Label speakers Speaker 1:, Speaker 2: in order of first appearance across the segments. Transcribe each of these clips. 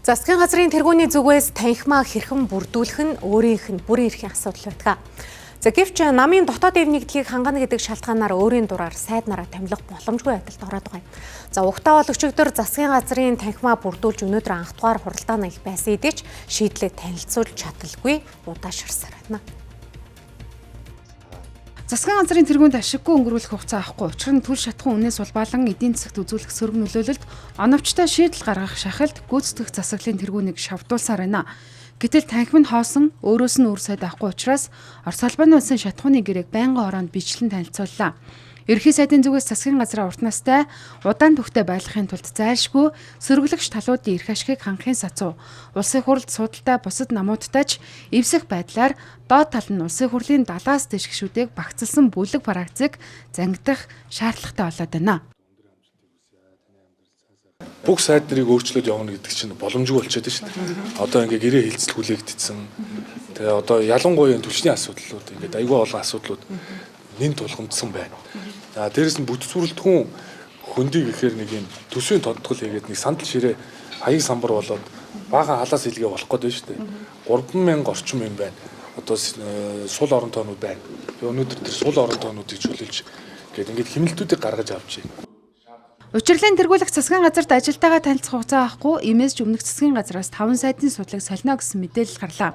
Speaker 1: Засгийн газрын тэргүүний зүгээс танхимаа хэрхэн бүрдүүлэх нь өөрийнх нь бүрэн эрхийн асуудал байдаг. За гэвч намын дотоод эв нэгдлийг хангана гэдэг шалтгаанаар өөрийн дураар сайднараа томилох боломжгүй байдалд ороод байгаа юм. За угтаа болгогчдор засгийн газрын танхимаа бүрдүүлж өнөөдөр анх дугаар хуралдаан их байсан хэдий ч шийдлээ танилцуулж чадалгүй удаашрсаар байна.
Speaker 2: Засгийн газрын тэргүүнд ашиггүй өнгөрүүлэх хугацаа авахгүй. Учир нь түл шатхан үнээс улбаалan эдийн засагт үзүүлэх сөрөг нөлөөлөлт оновчтой шийдэл гаргах шахалт гүйцэтгэх засаглалын тэргүүнийг шавдуулсаар байна. Гэтэл танхим нь хоосон өөрөөс нь үр сайд авахгүй учраас Орос улбаны улсын шатхууны гэрээг байнгын ороонд бичлэн танилцууллаа. Ерөнхий сайдын зүгээс засгийн газраа урт настай удаан түвштэй байлгахын тулд зайлшгүй сөрөглөгч талуудын эрх ашигыг хангахын сацуу улсын хурлд судалтай бусад намуудтай ч эвсэх байдлаар доод тал нь улсын хурлын 70-аас дээш гишүүдийг багцлсан бүлэг фракцыг зангидах шаардлагатай болоод байна.
Speaker 3: Бүх сайд нарыг өөрчлөөд явна гэдэг чинь боломжгүй болчиход байна шүү дээ. Одоо ингээ гэрээ хилцэл хүлээгдсэн. Тэгээ одоо ялангуяа түвшний асуудлууд ингээ айгүй олон асуудлууд нэн тулгамдсан байна. За дээрэс нь бүтцүүрэлтхэн хөндий гэхээр нэг юм төсвийн тодтгол хийгээд нэг сандал ширээ хаяг самбар болоод баахан халаас илгээ болох гээд байна шүү дээ. 3,000 орчим юм байна. Одоо сул орон тоонууд байна. Би өнөөдөр тэр сул орон тоонуудыг чөлөөлж гээд ингээд хэмнэлтүүдийг гаргаж авч байна.
Speaker 2: Учирлын тэргүүлэх засгийн газарт ажилтайгаа танилцах хугацаа авахгүй эмээс өмнөх засгийн газраас 5 сайдын судлыг солино гэсэн мэдээлэл гарлаа.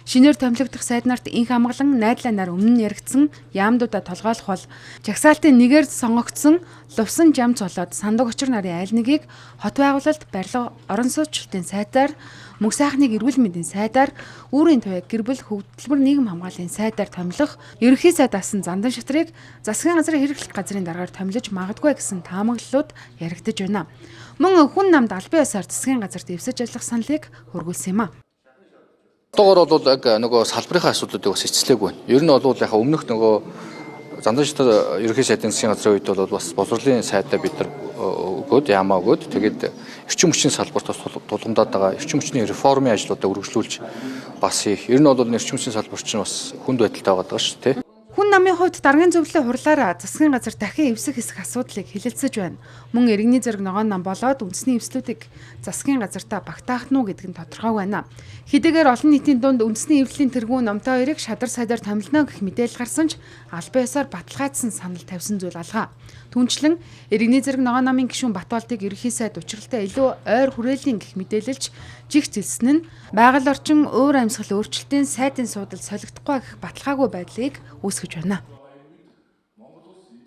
Speaker 2: Шинээр томилогдох сайд нарт инх амгалан найдлаанаар өмнө нь яригдсан яамдуудаа толгойлох бол жагсаалтын нэгээр сонгогдсон лувсан жам цолоод сандаг очир нарын аль нэгийг хот байгуулалт барилга орон сууцчлалтын сайдаар мөнх сайхныг эрүүл мэндийн сайдаар үүрийн туяа гэр бүл хөтөлбөр нийгэм хамгааллын сайдаар томилох ерөнхий сайд асан зандан шатрыг засгийн газрын хэрэглэх газрын дараагаар томилж магадгүй гэсэн таамаглалууд яригдж байна. Мөн хүн намд албан ёсоор засгийн газарт эвсэж ажиллах саналыг хургуулсан юм а.
Speaker 4: Одоогор бол яг нөгөө салбарын асуудлуудыг бас эцэлээгүй байна. Ер нь бол яхаа өмнөх нөгөө зандан шатар ерөнхий сайдын засгийн газрын үед бол бас боловсролын сайдаа бид нар өгөөд яамаа өгөөд тэгээд эрчим хүчний салбарт бас тулгамдаад байгаа эрчим хүчний реформын ажлуудаа үргэлжлүүлж бас хийх. Ер нь бол эрчим хүчний салбар чинь бас хүнд байдалтай байгаа шүү дээ.
Speaker 2: Хүн намын хувьд даргын зөвлөлийн хурлаараа засгийн газар дахин эвсэх хэсэг асуудлыг хэлэлцэж байна. Мөн иргэний зэрэг ногоон нам болоод үндэсний эвслүүдийг засгийн газартаа багтаах нь уу гэдэг нь тодорхой байна. Хэдийгээр олон нийтийн дунд үндэсний эвлэлийн тэргүүн номтой хоёрыг шадар сайдаар томилно гэх мэдээлэл гарсан ч албан ёсоор баталгаажсан санал тавьсан зүйл алгаа. Түүнчлэн иргэний зэрэг ногоон намын гишүүн Батболдыг ерөнхий сайд учралтай илүү ойр хүрээлийн гэх мэдээлэлч жиг зэлсэн нь байгаль орчин өөр амьсгал өөрчлөлтийн сайдын суудалд солигдохгүй гэх баталгаагүй байдлыг үүсгэж байна.